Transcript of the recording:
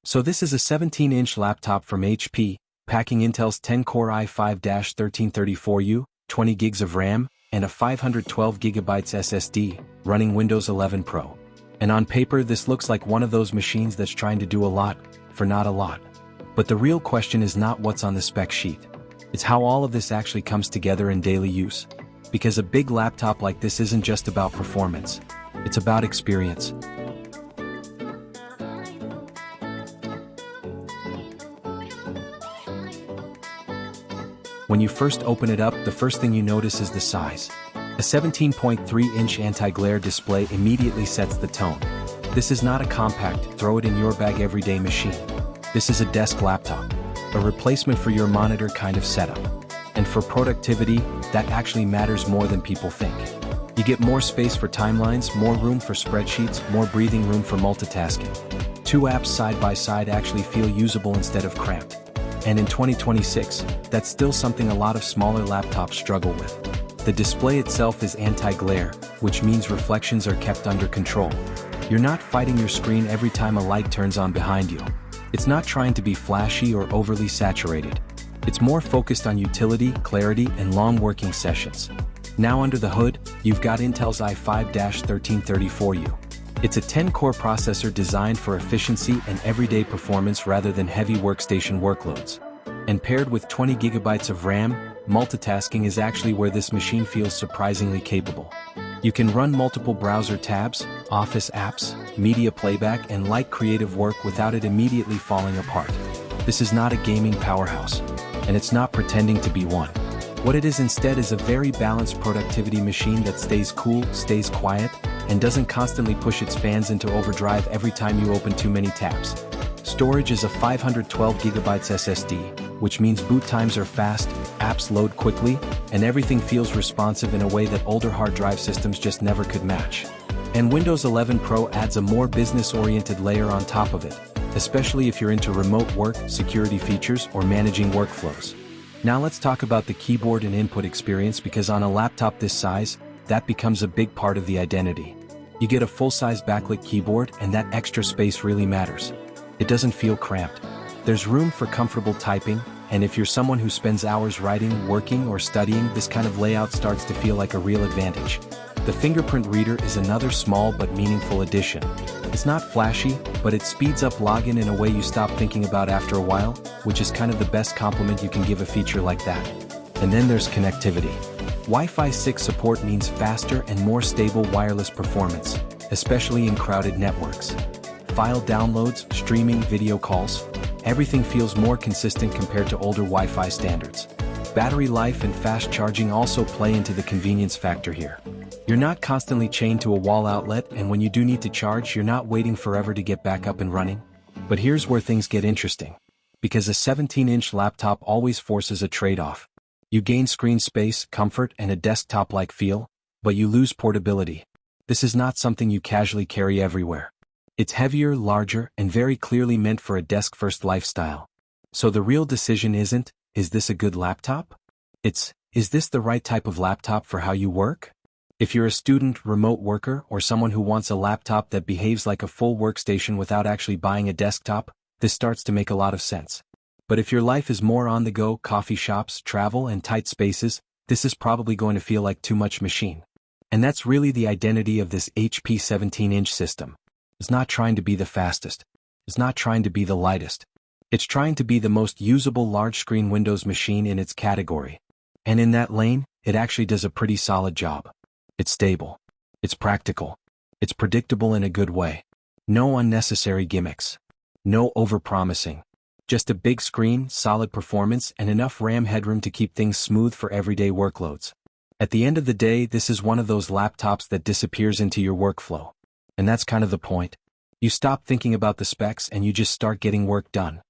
So this is a 17-inch laptop from HP, packing Intel's 10-core i5-1334U, 20 gigs of RAM, and a 512GB SSD, running Windows 11 Pro. And on paper this looks like one of those machines that's trying to do a lot, for not a lot. But the real question is not what's on the spec sheet. It's how all of this actually comes together in daily use. Because a big laptop like this isn't just about performance. It's about experience. When you first open it up, the first thing you notice is the size. A 17.3-inch anti-glare display immediately sets the tone. This is not a compact, throw-it-in-your-bag-everyday machine. This is a desk laptop, a replacement for your monitor kind of setup. And for productivity, that actually matters more than people think. You get more space for timelines, more room for spreadsheets, more breathing room for multitasking. Two apps side by side actually feel usable instead of cramped. And in 2026, that's still something a lot of smaller laptops struggle with. The display itself is anti-glare, which means reflections are kept under control. You're not fighting your screen every time a light turns on behind you. It's not trying to be flashy or overly saturated. It's more focused on utility, clarity, and long working sessions. Now under the hood, you've got Intel's i5-1334U. It's a 10-core processor designed for efficiency and everyday performance rather than heavy workstation workloads. And paired with 20 gigabytes of RAM, multitasking is actually where this machine feels surprisingly capable. You can run multiple browser tabs, office apps, media playback, and light creative work without it immediately falling apart. This is not a gaming powerhouse, and it's not pretending to be one. What it is instead is a very balanced productivity machine that stays cool, stays quiet, and doesn't constantly push its fans into overdrive every time you open too many tabs. Storage is a 512GB SSD, which means boot times are fast, apps load quickly, and everything feels responsive in a way that older hard drive systems just never could match. And Windows 11 Pro adds a more business-oriented layer on top of it, especially if you're into remote work, security features, or managing workflows. Now let's talk about the keyboard and input experience, because on a laptop this size, that becomes a big part of the identity. You get a full-size backlit keyboard, and that extra space really matters. It doesn't feel cramped. There's room for comfortable typing, and if you're someone who spends hours writing, working, or studying, this kind of layout starts to feel like a real advantage. The Fingerprint reader is another small but meaningful addition. It's not flashy, but it speeds up login in a way you stop thinking about after a while, which is kind of the best compliment you can give a feature like that. And then there's connectivity. Wi-Fi 6 support means faster and more stable wireless performance, especially in crowded networks. File downloads, streaming, video calls, everything feels more consistent compared to older Wi-Fi standards. Battery life and fast charging also play into the convenience factor here. You're not constantly chained to a wall outlet, and when you do need to charge, you're not waiting forever to get back up and running. But here's where things get interesting. Because a 17-inch laptop always forces a trade-off. You gain screen space, comfort, and a desktop-like feel, but you lose portability. This is not something you casually carry everywhere. It's heavier, larger, and very clearly meant for a desk-first lifestyle. So the real decision isn't, is this a good laptop? It's, is this the right type of laptop for how you work? If you're a student, remote worker, or someone who wants a laptop that behaves like a full workstation without actually buying a desktop, this starts to make a lot of sense. But if your life is more on the go, coffee shops, travel, and tight spaces, this is probably going to feel like too much machine. And that's really the identity of this HP 17-inch system. It's not trying to be the fastest. It's not trying to be the lightest. It's trying to be the most usable large-screen Windows machine in its category. And in that lane, it actually does a pretty solid job. It's stable. It's practical. It's predictable in a good way. No unnecessary gimmicks. No overpromising. Just a big screen, solid performance, and enough RAM headroom to keep things smooth for everyday workloads. At the end of the day, this is one of those laptops that disappears into your workflow. And that's kind of the point. You stop thinking about the specs and you just start getting work done.